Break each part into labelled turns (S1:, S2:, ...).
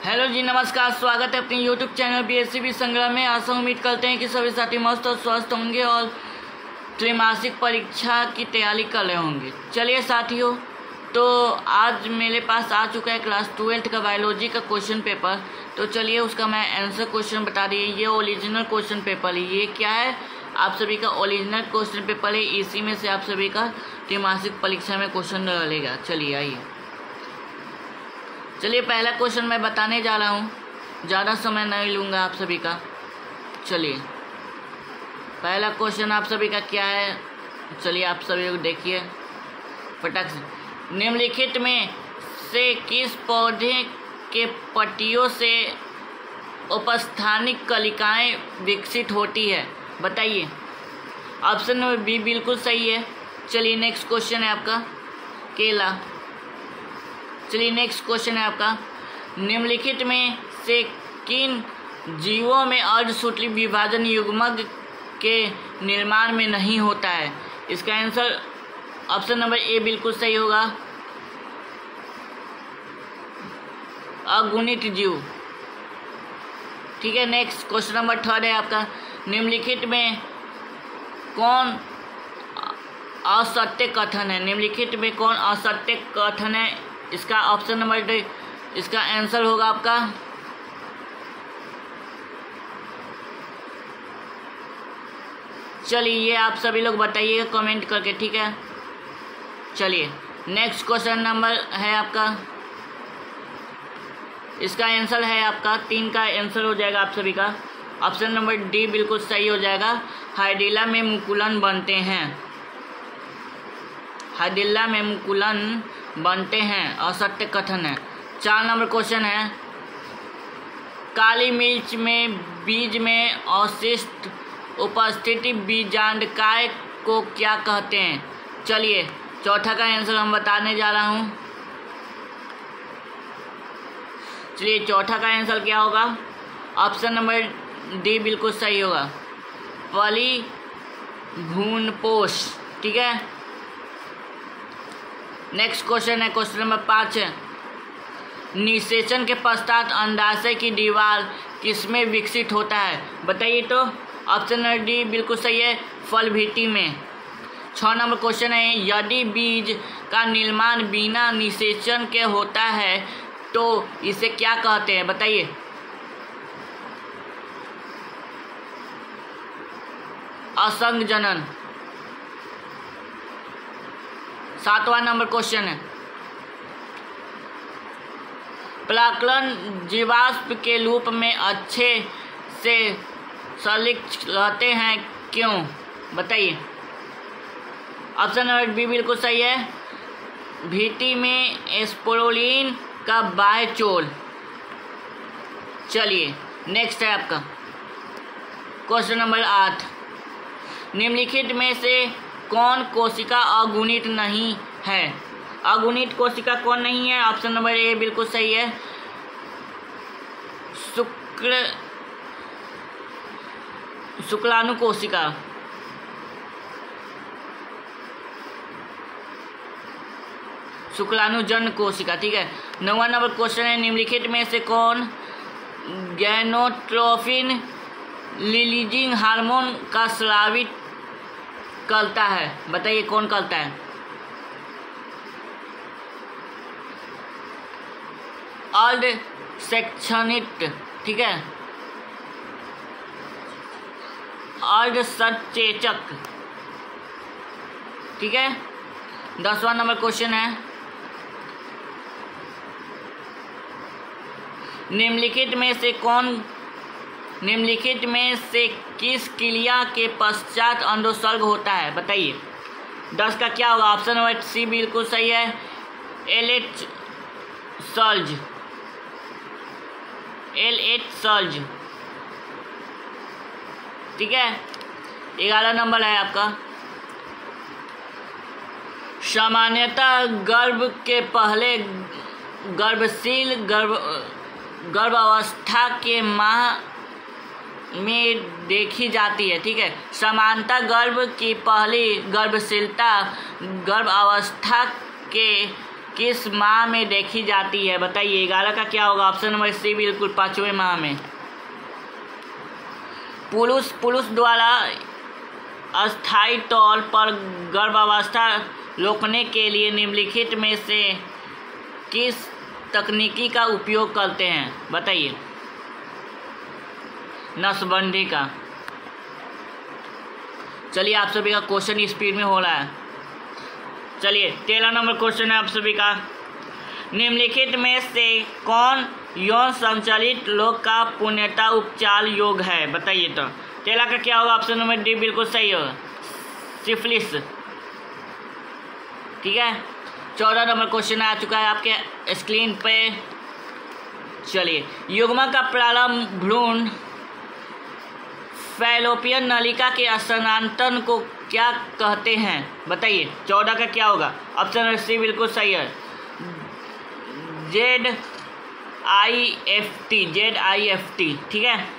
S1: Hello जी, नमस्कार। स्वागत है अपने यूट्यूब चैनल BSCB संग्राम में। आशा उम्मीद करते हैं कि सभी साथी मस्त और स्वस्थ होंगे और त्रैमासिक परीक्षा की तैयारी कर रहे होंगे। चलिए साथियों, तो आज मेरे पास आ चुका है क्लास 12th का बायोलॉजी का क्वेश्चन पेपर। तो चलिए उसका मैं आंसर क्वेश्चन बता दी। ये ओरिजिनल क्वेश्चन पेपर है। ये क्या है? आप सभी का ओरिजिनल क्वेश्चन पेपर है। इसी में से आप सभी का त्रैमासिक परीक्षा में क्वेश्चन डलेगा। चलिए आइए, चलिए पहला क्वेश्चन मैं बताने जा रहा हूँ। ज़्यादा समय नहीं लूँगा आप सभी का। चलिए पहला क्वेश्चन आप सभी का क्या है, चलिए आप सभी को देखिए फटाक से। निम्नलिखित में से किस पौधे के पत्तियों से उपस्थानिक कलिकाएं विकसित होती है? बताइए। ऑप्शन नंबर बी बिल्कुल सही है। चलिए नेक्स्ट क्वेश्चन है आपका केला। चलिए नेक्स्ट क्वेश्चन है आपका, निम्नलिखित में से किन जीवों में अर्धसूत्री विभाजन युग्मक के निर्माण में नहीं होता है? इसका आंसर ऑप्शन नंबर ए बिल्कुल सही होगा, अगुणित जीव। ठीक है, नेक्स्ट क्वेश्चन नंबर 3 है आपका, निम्नलिखित में कौन असत्य कथन है? निम्नलिखित में कौन असत्य कथन है? इसका ऑप्शन नंबर डी, इसका आंसर होगा आपका चलिए ये आप सभी लोग बताइएगा कमेंट करके, ठीक है। चलिए नेक्स्ट क्वेश्चन नंबर है आपका, इसका आंसर है आपका 3 का आंसर हो जाएगा आप सभी का। ऑप्शन नंबर डी बिल्कुल सही हो जाएगा। हाइड्रिला में मुकुलन बनते हैं। हाइड्रिला में मुकुलन बनते हैं, असत्य कथन है। 4 नंबर क्वेश्चन है, काली मिर्च में बीज में अवशिष्ट उपस्थिति बीजांडकाय को क्या कहते हैं? चलिए चौथा का आंसर हम बताने जा रहा हूँ। चलिए चौथा का आंसर क्या होगा? ऑप्शन नंबर डी बिल्कुल सही होगा, परिभ्रूणपोष। ठीक है, नेक्स्ट क्वेश्चन है क्वेश्चन नंबर 5 है, निषेचन के पश्चात अंडाशय की दीवार किसमें विकसित होता है? बताइए। तो ऑप्शन नंबर डी बिल्कुल सही है, फलभित्ति में। 6 नंबर क्वेश्चन है, यदि बीज का निर्माण बिना निषेचन के होता है तो इसे क्या कहते हैं? बताइए। असंगजनन। 7वां नंबर क्वेश्चन है, परागकण जीवाश्म के रूप में अच्छे से संलिप्त रहते हैं, क्यों? बताइए। ऑप्शन नंबर बी बिल्कुल सही है, भित्ति में स्पोरुलिन का बाह्य चोल। चलिए नेक्स्ट है आपका क्वेश्चन नंबर 8, निम्नलिखित में से कौन कोशिका अगुणित नहीं है? अगुणित कोशिका कौन नहीं है? ऑप्शन नंबर ए बिल्कुल सही है, शुक्लाणु कोशिका। शुक्लाणुजन कोशिका। ठीक है, 9वां नंबर क्वेश्चन है, निम्नलिखित में से कौन गैनोट्रोफिन रिलीजिंग हार्मोन का स्रावित करता है? बताइए कौन करता है? अर्ध सेक्शनित। ठीक है, अर्ध सचेचक। ठीक है, 10वां नंबर क्वेश्चन है, निम्नलिखित में से किस क्रिया के पश्चात अंडोत्सर्ग होता है? बताइए। 10 का क्या होगा? ऑप्शन नंबर सी बिल्कुल सही है, LH सर्ज। LH surge. ठीक है, 11 नंबर है आपका, सामान्यतः गर्भ के पहले गर्भशील गर्भावस्था के माह में देखी जाती है। ठीक है, सामान्यतः गर्भ की पहली गर्भशीलता गर्भावस्था किस माह में देखी जाती है? बताइए 11 का क्या होगा? ऑप्शन नंबर सी बिल्कुल 5वें माह में। पुरुष द्वारा अस्थायी तौर पर गर्भावस्था रोकने के लिए निम्नलिखित में से किस तकनीकी का उपयोग करते हैं? बताइए। नसबंदी का। चलिए आप सभी का क्वेश्चन स्पीड में हो रहा है। चलिए 13 नंबर क्वेश्चन है आप सभी का। निम्नलिखित में से कौन यौन संचालित रोग का पूर्णतः उपचार योग है? बताइए। तो 13 का क्या होगा? ऑप्शन नंबर डी बिल्कुल सही होगा, सिफिलिस। ठीक है। 14 नंबर क्वेश्चन आ चुका है आपके स्क्रीन पे। चलिए, युग्मक का प्रारंभ भ्रूण फैलोपियन नलिका के स्थानांतरण को क्या कहते हैं? बताइए। 14 का क्या होगा? ऑप्शन नंबर सी बिल्कुल सही है, ZIFT। ठीक है।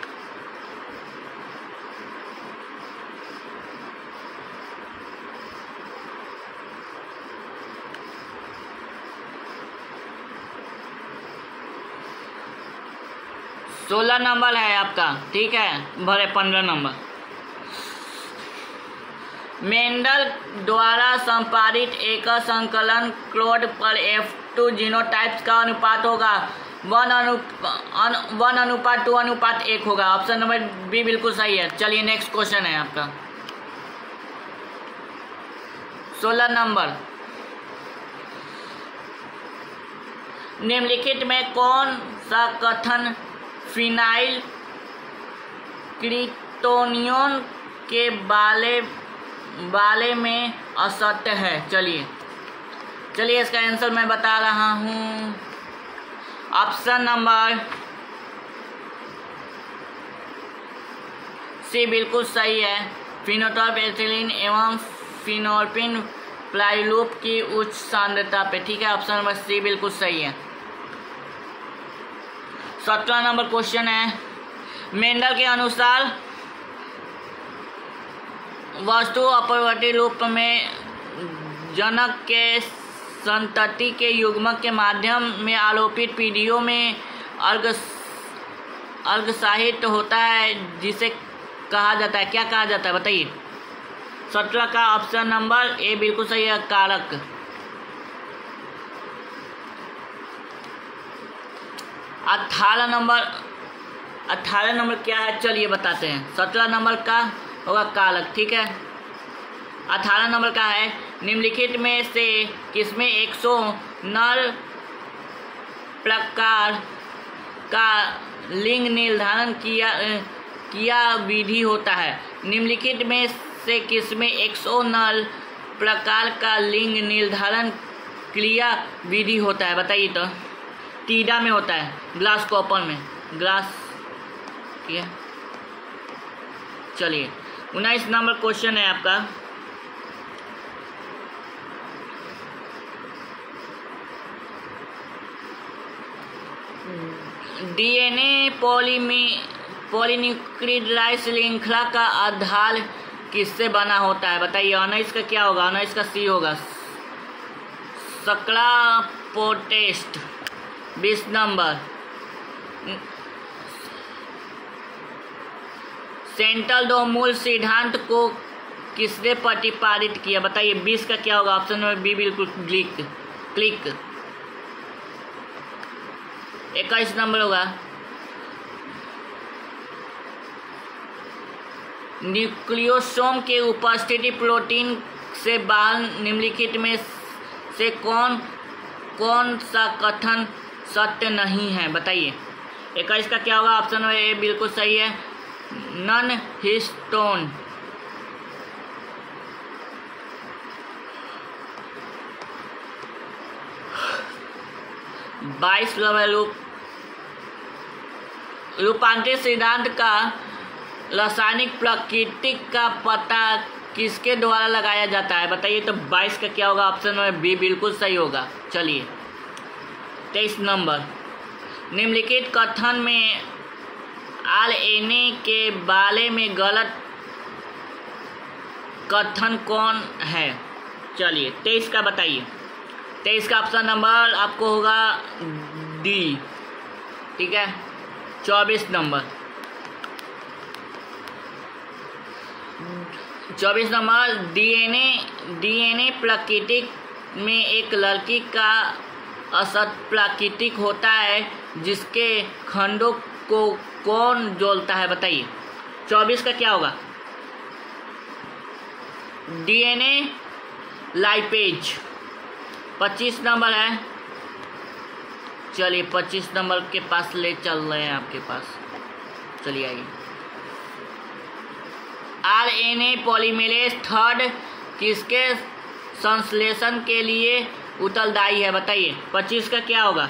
S1: सोलह नंबर है आपका। ठीक है। भरे 15 नंबर। मेंडल द्वारा संपादित एक संकलन क्लोड पर F2 जीनोटाइप्स का अनुपात होगा 1:2:1 होगा। ऑप्शन नंबर बी बिल्कुल सही है। चलिए नेक्स्ट क्वेश्चन है आपका 16 नंबर। निम्नलिखित में कौन सा कथन फिनाइल क्रिटोनियन के बाले में असत्य है? चलिए इसका आंसर मैं बता रहा हूँ। ऑप्शन नंबर सी बिल्कुल सही है, फिनोटॉप एथिलीन एवं फिनोल्फिन प्लाइलूप की उच्च सांद्रता पे। ठीक है। ऑप्शन नंबर सी बिल्कुल सही है। 17 नंबर क्वेश्चन है। मेंडल के अनुसार वस्तु अपरिवर्ती रूप में जनक के संतति के युग्मक के माध्यम में आलोपित पीढ़ियों में अर्घसाहित होता है, जिसे कहा जाता है, क्या कहा जाता है? बताइए। 17 का ऑप्शन नंबर ए बिल्कुल सही है, कारक। 18 नंबर क्या है? चलिए बताते हैं। 17 नंबर का होगा कारक। ठीक है। 18 नंबर का है, निम्नलिखित में से किसमें 100 नर प्रकार का लिंग निर्धारण किया विधि होता है? निम्नलिखित में से किसमें 100 नर प्रकार का लिंग निर्धारण क्रिया विधि होता है? बताइए। तो टीडा में होता है, ग्लास कॉपर में, ग्लास। ठीक है। चलिए 19 नंबर क्वेश्चन है आपका। डीएनए पॉलीन्यूक्लियोटाइड श्रृंखला का आधार किससे बना होता है? बताइए। 19 का क्या होगा? 19 का सी होगा, सकला पोटेस्ट। 20 नंबर सेंट्रल दो मूल सिद्धांत को किसने प्रतिपादित किया? बताइए। 20 का क्या होगा? ऑप्शन नंबर बी बिल्कुल क्लिक। 21 नंबर होगा न्यूक्लियोसोम के उपस्थिति प्रोटीन से बाहर निम्नलिखित में से कौन सा कथन सत्य नहीं है? बताइए। 21 का क्या होगा? ऑप्शन नंबर ए बिल्कुल सही है, नॉन हिस्टोन। रूपांतरित सिद्धांत का रासायनिक प्रकृति का पता किसके द्वारा लगाया जाता है? बताइए। तो 22 का क्या होगा? ऑप्शन नंबर बी बिल्कुल सही होगा। चलिए 23 नंबर। निम्नलिखित कथन में आरएनए के बारे में गलत कथन कौन है? चलिए 23 का बताइए। 23 का ऑप्शन नंबर आपको होगा डी। ठीक है। 24 नंबर 24 नंबर डीएनए प्राकृतिक में एक लड़की का असत प्राकृतिक होता है जिसके खंडों को कौन जोड़ता है बताइए। 24 का क्या होगा? DNA lipase. 25 नंबर है, चलिए 25 नंबर के पास ले चल रहे हैं आपके पास, चलिए आइए। आरएनए पॉलीमरेज थर्ड किसके संश्लेषण के लिए उत्तरदायी है बताइए। 25 का क्या होगा?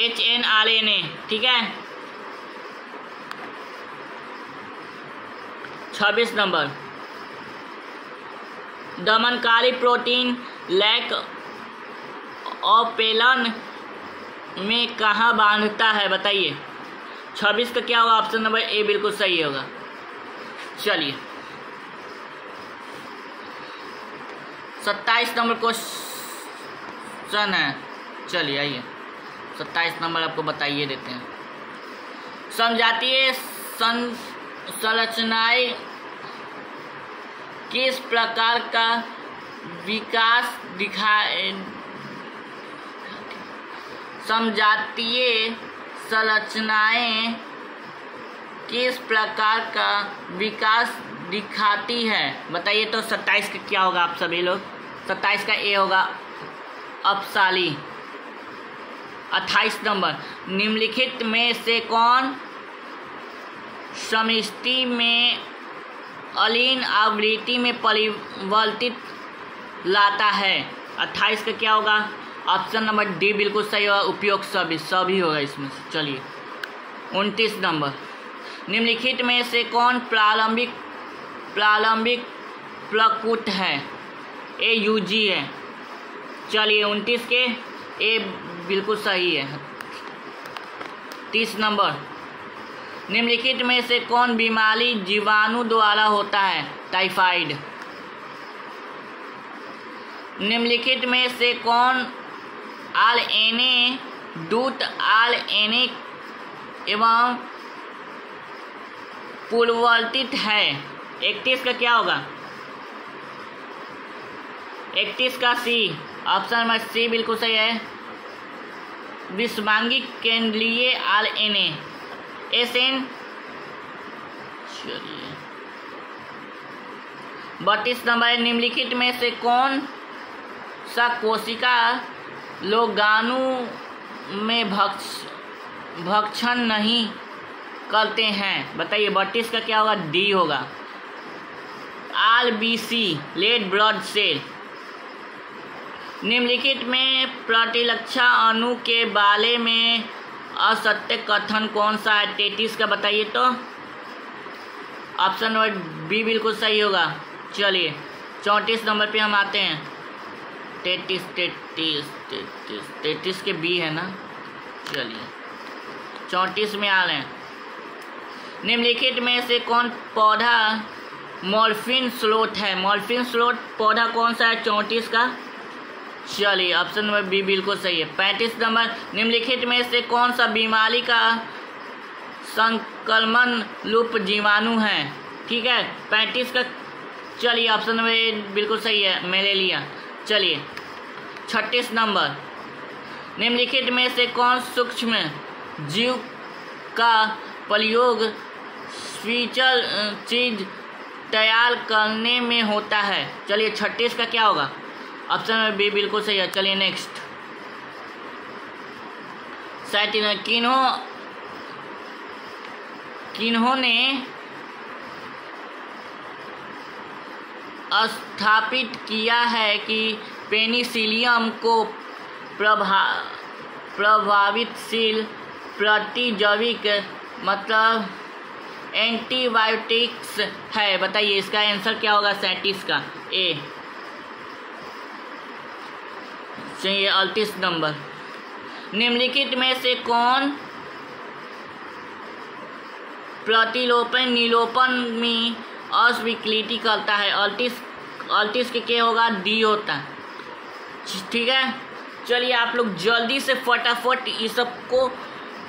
S1: HNRNA। ठीक है। 26 नंबर दमनकारी प्रोटीन लैक ओपेलन में कहाँ बांधता है बताइए। 26 का क्या होगा? ऑप्शन नंबर ए बिल्कुल सही होगा। चलिए 27 नंबर क्वेश्चन है, चलिए आइए 27 नंबर आपको बताइए देते हैं। समजातीय संरचनाएं किस प्रकार का विकास समजातीय संरचनाएं किस प्रकार का विकास दिखाती है बताइए। तो 27 का क्या होगा आप सभी लोग? 27 का ए होगा अपसाली। 28 नंबर निम्नलिखित में से कौन समष्टि में अलीन आवृत्ति में परिवर्तित लाता है। 28 का क्या होगा? ऑप्शन नंबर डी बिल्कुल सही होगा, उपयोग सभी होगा इसमें से। चलिए 29 नंबर निम्नलिखित में से कौन प्रारंभिक प्रकुट है? AUG है। चलिए 29 के ए बिल्कुल सही है। 30 नंबर निम्नलिखित में से कौन बीमारी जीवाणु द्वारा होता है? टाइफाइड। निम्नलिखित में से कौन RNA दूत RNA एवं पूर्ववर्तित है? 31 का क्या होगा? 31 का सी, ऑप्शन नंबर सी बिल्कुल सही है। विषमांगिक केंद्रीय RNA SN। चलिए 32 नंबर निम्नलिखित में से कौन सा कोशिका रोगाणु में भक्षण नहीं करते हैं बताइए। 32 का क्या होगा? डी होगा RBC रेड ब्लड सेल। निम्नलिखित में प्रतिरक्षा अणु के बारे में असत्य कथन कौन सा है? 33 का बताइए। तो ऑप्शन नंबर बी बिल्कुल सही होगा। चलिए 34 नंबर पे हम आते हैं। 33 के बी है ना। चलिए 34 में आ रहे हैं। निम्नलिखित में से कौन पौधा मॉर्फिन स्रोत है? मॉर्फिन स्रोत पौधा कौन सा है? 34 का। चलिए ऑप्शन नंबर बी बिल्कुल सही है। 35 नंबर निम्नलिखित में से कौन सा बीमारी का संक्रमण रूप जीवाणु है? ठीक है 35 का। चलिए ऑप्शन नंबर ए बिल्कुल सही है, मैंने लिया। चलिए 36 नंबर निम्नलिखित में से कौन सूक्ष्म जीव का प्रयोग फीचर चीज तैयार करने में होता है? चलिए 36 का क्या होगा? ऑप्शन नंबर बी बिल्कुल सही है। चलिए नेक्स्ट 37 किन्होंने स्थापित किया है कि पेनिसिलियम को प्रभावितशील प्रतिजैविक मतलब एंटीबायोटिक्स है बताइए। इसका आंसर क्या होगा? 37 का ए। चलिए 38 नंबर निम्नलिखित में से कौन प्रतिलोपन निलोपन में अस्वीकृति करता है? 38 38 के क्या होगा, डी होता है। ठीक है, चलिए आप लोग जल्दी से फटाफट ये सब को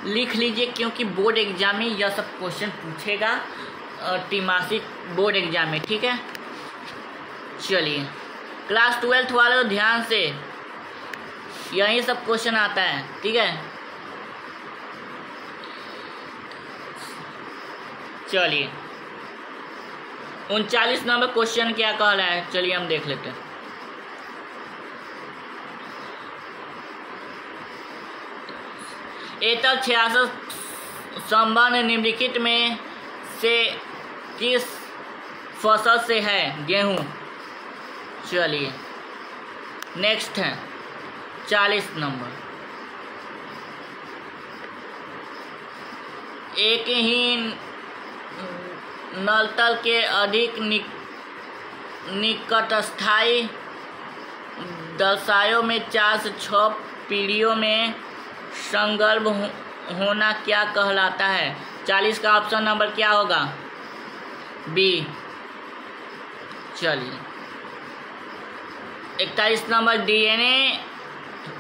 S1: लिख लीजिए, क्योंकि बोर्ड एग्जाम में यह सब क्वेश्चन पूछेगा, त्रैमासिक बोर्ड एग्जाम में। ठीक है, चलिए क्लास 12th वाले ध्यान से, यही सब क्वेश्चन आता है। ठीक है, चलिए 39 नंबर क्वेश्चन क्या कह रहा है, चलिए हम देख लेते हैं। एतक 66 संबंध निम्नलिखित में से किस फसल से है, गेहूं। चलिए नेक्स्ट है 40 नंबर। एक ही नलतल के अधिक निकटस्थायी दशाओं में 4 से 6 पीढ़ियों में संगर्भ होना क्या कहलाता है। 40 का ऑप्शन नंबर क्या होगा, बी। चलिए 41 नंबर, डीएनए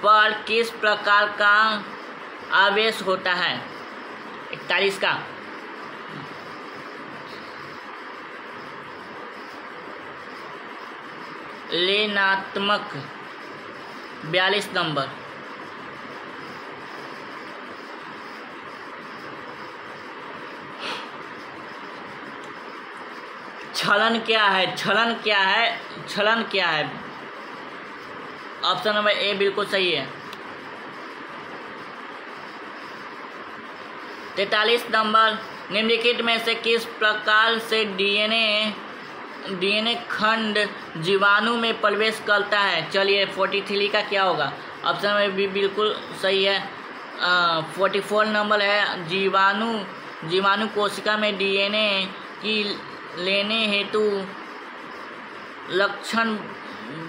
S1: पर किस प्रकार का आवेश होता है। 41 का ऋणात्मक। 42 नंबर, छलन क्या है, छलन क्या है, छलन क्या है। ऑप्शन नंबर ए बिल्कुल सही है। 43 नंबर, निम्नलिखित में से किस प्रकार से डीएनए खंड जीवाणु में प्रवेश करता है। चलिए 43 का क्या होगा, ऑप्शन नंबर बी बिल्कुल सही है। 44 नंबर है, जीवाणु कोशिका में डीएनए की लेने हेतु लक्षण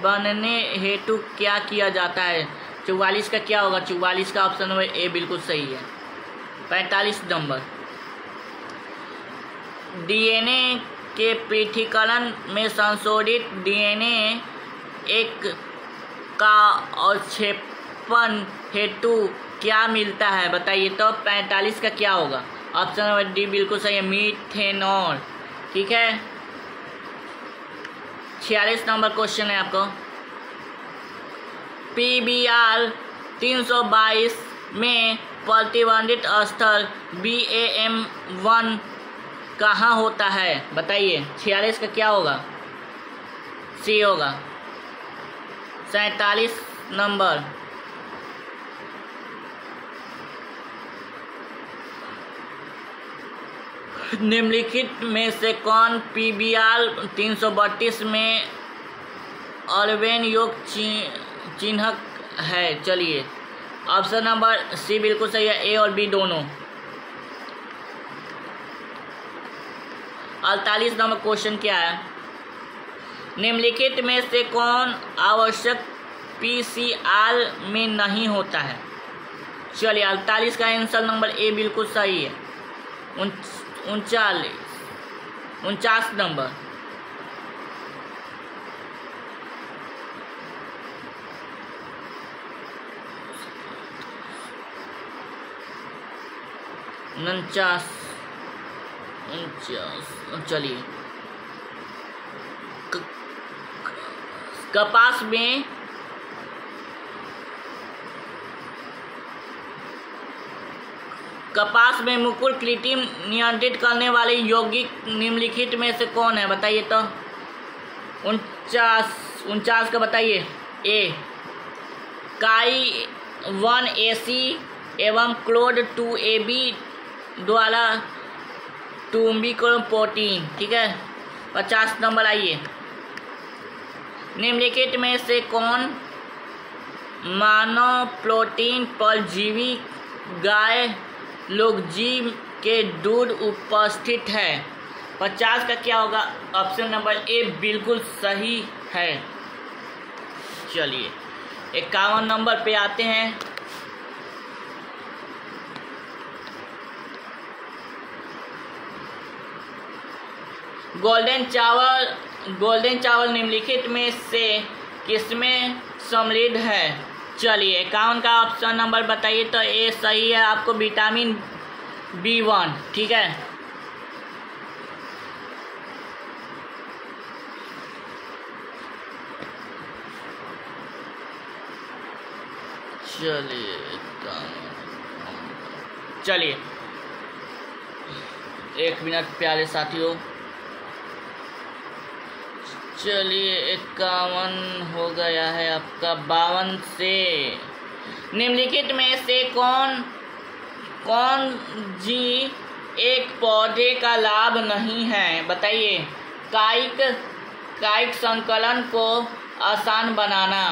S1: बनने हेतु क्या किया जाता है। 44 का क्या होगा, 44 का ऑप्शन नंबर ए बिल्कुल सही है। 45 नंबर, डीएनए के पृथक्करण में संशोधित डीएनए एक का अवक्षेपण हेतु क्या मिलता है, बताइए। तो 45 का क्या होगा, ऑप्शन नंबर डी बिल्कुल सही है, मीथेनॉल। ठीक है, 46 नंबर क्वेश्चन है आपको। PBR 322 में प्रतिबंधित स्थल BAM1 कहाँ होता है, बताइए। 46 का क्या होगा, सी होगा। 47 नंबर, निम्नलिखित में से कौन PBR 332 में ऑर्वेन योग चिन्हक है। चलिए ऑप्शन नंबर सी बिल्कुल सही है, ए और बी दोनों। 48 नंबर क्वेश्चन क्या है, निम्नलिखित में से कौन आवश्यक PCR में नहीं होता है। चलिए 48 का आंसर नंबर ए बिल्कुल सही है। 49 नंबर, चलिए कपास में मुकुल क्लिटी नियंत्रित करने वाले यौगिक निम्नलिखित में से कौन है, बताइए। तो 49 का बताइए, ए काई 1AC एवं क्लोड 2AB द्वारा टूम्बिकल प्रोटीन। ठीक है, 50 नंबर आइए, निम्नलिखित में से कौन मानव प्रोटीन परजीवी गाय लोग जीव के दूध उपस्थित है। 50 का क्या होगा, ऑप्शन नंबर ए बिल्कुल सही है। चलिए 51 नंबर पे आते हैं। गोल्डन चावल गोल्डन चावल निम्नलिखित में से किसमें समृद्ध है? चलिए 51 का ऑप्शन नंबर बताइए। तो ए सही है, आपको विटामिन B1, ठीक है। चलिए 1 मिनट प्यारे साथियों। चलिए 51 हो गया है आपका। 52 से निम्नलिखित में से कौन जी एक पौधे का लाभ नहीं है? बताइए। कायिक संकलन को आसान बनाना।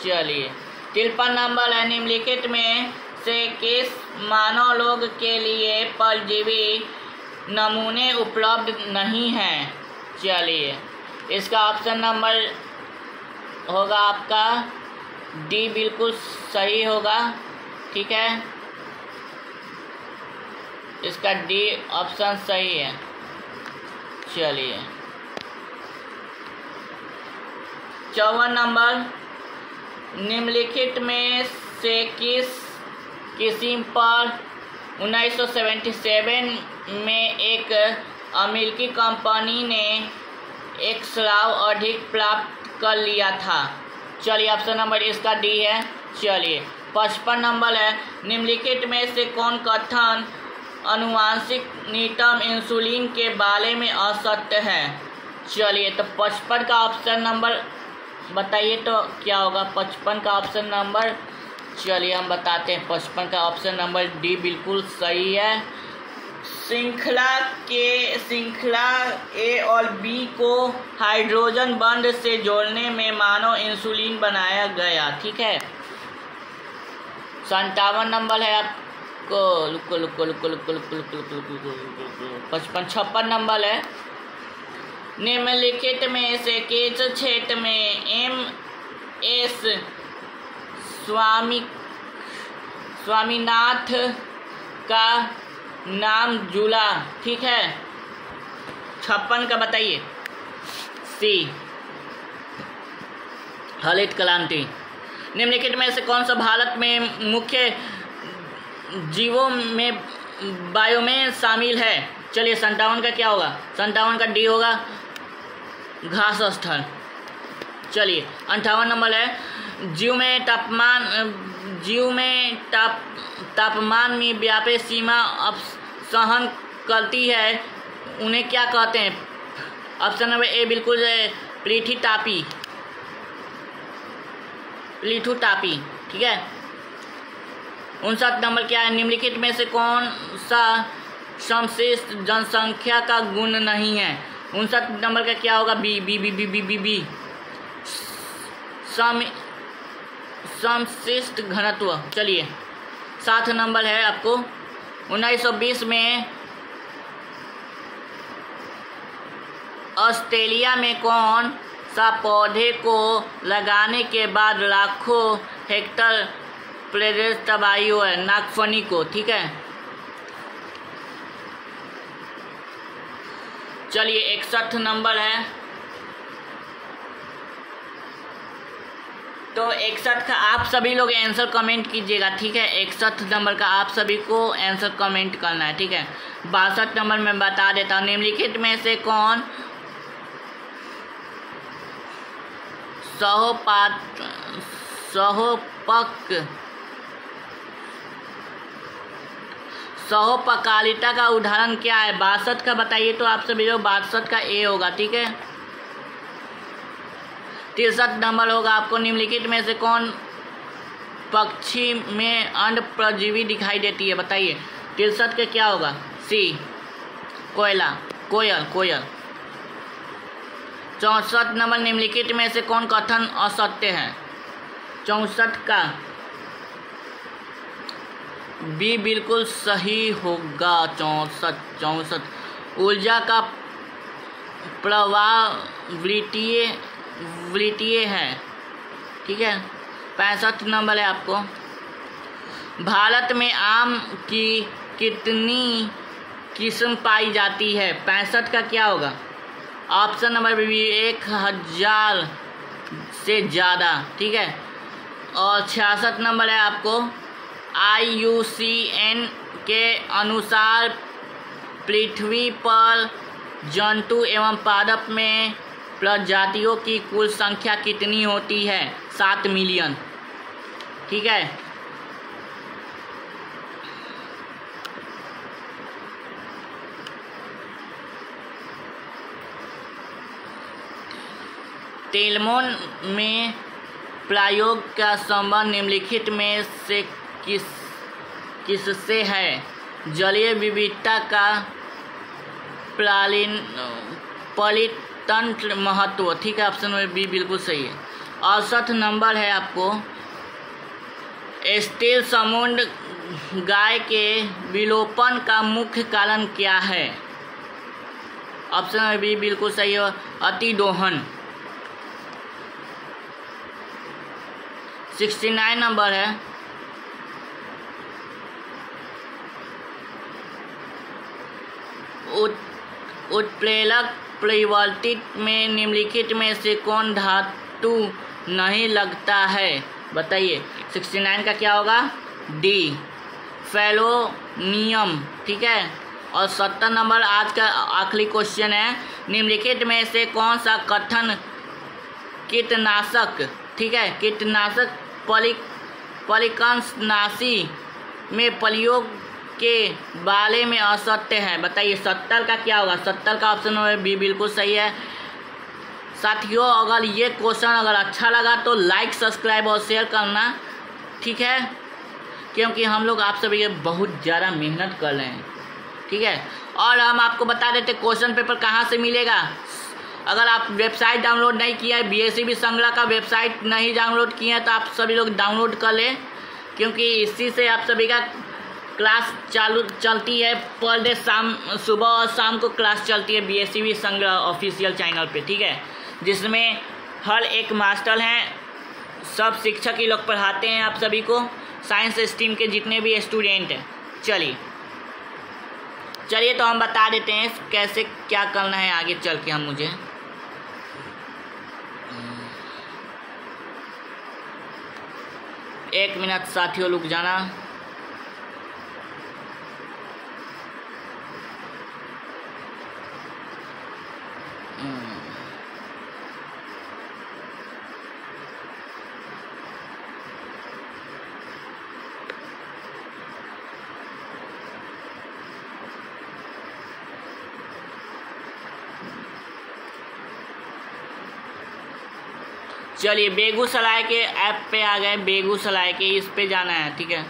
S1: चलिए 53 नंबर है, निम्नलिखित में से किस मानव लोग के लिए परजीवी नमूने उपलब्ध नहीं हैं? चलिए इसका ऑप्शन नंबर होगा आपका डी, बिल्कुल सही होगा, ठीक है। इसका डी ऑप्शन सही है। चलिए 54 नंबर, निम्नलिखित में से किस किस्म पर 1977 में एक अमेरिकी कंपनी ने एक स्राव अधिक प्राप्त कर लिया था? चलिए ऑप्शन नंबर इसका डी है। चलिए 55 नंबर है, निम्नलिखित में से कौन कथन आनुवांशिक नीतम इंसुलिन के बारे में असत्य है? चलिए तो 55 का ऑप्शन नंबर बताइए तो क्या होगा 55 का ऑप्शन नंबर? चलिए हम बताते हैं। 55 का ऑप्शन नंबर डी बिल्कुल सही है। श्रृंखला ए और बी को हाइड्रोजन बॉन्ड से जोड़ने में मानव इंसुलिन बनाया गया, ठीक है। 57 नंबर है आपको। 56 नंबर है, निम्नलिखित में से किस क्षेत्र में MS स्वामीनाथ का नाम जुड़ा? ठीक है। 56 का बताइए। सी, हरित क्रांति। निम्नलिखित में से कौन सा भारत में मुख्य जीवों में बायो में शामिल है? चलिए 57 का क्या होगा? 57 का डी होगा, घास स्थल। चलिए 58 नंबर है, जीव में तापमान में व्यापक सीमा अपसहन करती है, उन्हें क्या कहते हैं? ऑप्शन नंबर ए बिल्कुल प्लेथी टापी, ठीक है। 59 नंबर क्या है, निम्नलिखित में से कौन सा समश्रेष्ठ जनसंख्या का गुण नहीं है? 59 नंबर का क्या होगा? बी समश्रेष्ठ घनत्व। चलिए 7 नंबर है आपको, 1920 में ऑस्ट्रेलिया में कौन सा पौधे को लगाने के बाद लाखों हेक्टेयर प्रदेश तबाही हुआ है? नागफनी को, ठीक है। चलिए 61 नंबर है, तो 61 का आप सभी लोग आंसर कमेंट कीजिएगा, ठीक है। 61 नंबर का आप सभी को आंसर कमेंट करना है, ठीक है। 62 नंबर में बता देता हूँ, निम्नलिखित में से कौन सहोपकारिता का उदाहरण क्या है? 62 का बताइए तो आप सभी लोग 62 का ए होगा, ठीक है। 63 नंबर होगा आपको, निम्नलिखित में से कौन पक्षी में अंड परजीवी दिखाई देती है? बताइए 63 का क्या होगा? सी, कोयल। 64 नंबर, निम्नलिखित में से कौन कथन असत्य है? 64 का बी बिल्कुल सही होगा। 64 ऊर्जा का प्रवाह वृत्तीय है, ठीक है। 65 नंबर है आपको, भारत में आम की कितनी किस्म पाई जाती है? 65 का क्या होगा? ऑप्शन नंबर बी 1000 से ज़्यादा, ठीक है। और 66 नंबर है आपको IUCN के अनुसार पृथ्वी पर जंतु एवं पादप में प्रजातियों की कुल संख्या कितनी होती है? 7 मिलियन, ठीक है। टेलमोन में प्रयोग का संबंध निम्नलिखित में से किससे है? जलीय विविधता का परितंत्र महत्व, ठीक है। ऑप्शन नंबर बी बिल्कुल सही है। 68 नंबर है आपको स्टील समुंड गाय के विलोपन का मुख्य कारण क्या है? ऑप्शन नंबर बी बिल्कुल सही है, अतिदोहन। 69 नंबर है उत्प्रेरक परिवर्तित में निम्नलिखित में से कौन धातु नहीं लगता है? बताइए। 69 का क्या होगा? डी, फेलोनियम, ठीक है। और 70 नंबर आज का आखिरी क्वेश्चन है, निम्नलिखित में से कौन सा कथन कीटनाशक, ठीक है, कीटनाशक पलिकंसनाशी में प्रयोग के बारे में असत्य है? बताइए। 70 का क्या होगा? 70 का ऑप्शन नंबर बी बिल्कुल सही है। साथियों, अगर ये क्वेश्चन अगर अच्छा लगा तो लाइक, सब्सक्राइब और शेयर करना, ठीक है, क्योंकि हम लोग आप सभी बहुत ज़्यादा मेहनत कर रहे हैं, ठीक है। और हम आपको बता देते क्वेश्चन पेपर कहाँ से मिलेगा। अगर आप वेबसाइट डाउनलोड नहीं किया है, BSCB संग्रह का वेबसाइट नहीं डाउनलोड किया है, तो आप सभी लोग डाउनलोड कर लें, क्योंकि इसी से आप सभी का क्लास चालू चलती है। पर डे शाम, सुबह और शाम को क्लास चलती है BSCB संग्रह ऑफिशियल चैनल पे, ठीक है, जिसमें हर एक मास्टर हैं, सब शिक्षक ही लोग पढ़ाते हैं आप सभी को, साइंस स्ट्रीम के जितने भी स्टूडेंट हैं। चलिए तो हम बता देते हैं कैसे क्या करना है आगे चल के। हम मुझे एक मिनट साथियों रुक जाना। चलिए बेगूसराय के ऐप पे आ गए, बेगूसराय के इस पे जाना है, ठीक है।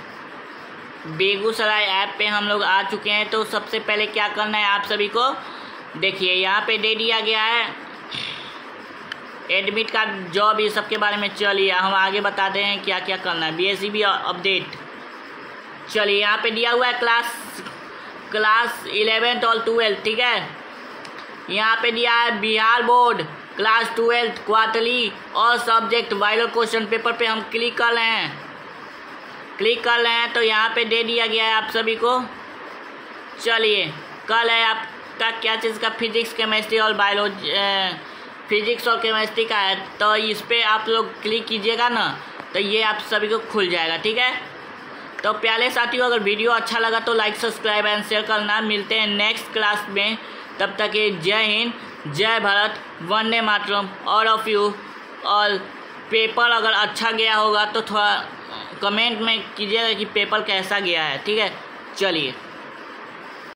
S1: बेगूसराय ऐप पे हम लोग आ चुके हैं। तो सबसे पहले क्या करना है आप सभी को, देखिए यहाँ पे दे दिया गया है एडमिट कार्ड, जॉब, ये सब के बारे में। चलिए हम आगे बताते हैं क्या क्या करना है। BSCB अपडेट, चलिए यहाँ पे दिया हुआ है क्लास 11th और 12th, ठीक है। यहाँ पे दिया है Bihar board class 12th quarterly और सब्जेक्ट वाइरल क्वेश्चन पेपर पे हम क्लिक कर रहे हैं। तो यहाँ पे दे दिया गया है आप सभी को। चलिए कल है आपका क्या चीज़ का, फिजिक्स, केमिस्ट्री और बायोलॉजी, फिजिक्स और केमिस्ट्री का है। तो इस पर आप लोग क्लिक कीजिएगा ना, तो ये आप सभी को खुल जाएगा, ठीक है। तो प्यारे साथियों, अगर वीडियो अच्छा लगा तो लाइक, सब्सक्राइब एंड शेयर करना। मिलते हैं नेक्स्ट क्लास में, तब तक ये जय हिंद, जय भारत, वंदे मातरम। All of you. और पेपर अगर अच्छा गया होगा तो थोड़ा कमेंट में कीजिएगा कि पेपर कैसा गया है, ठीक है। चलिए।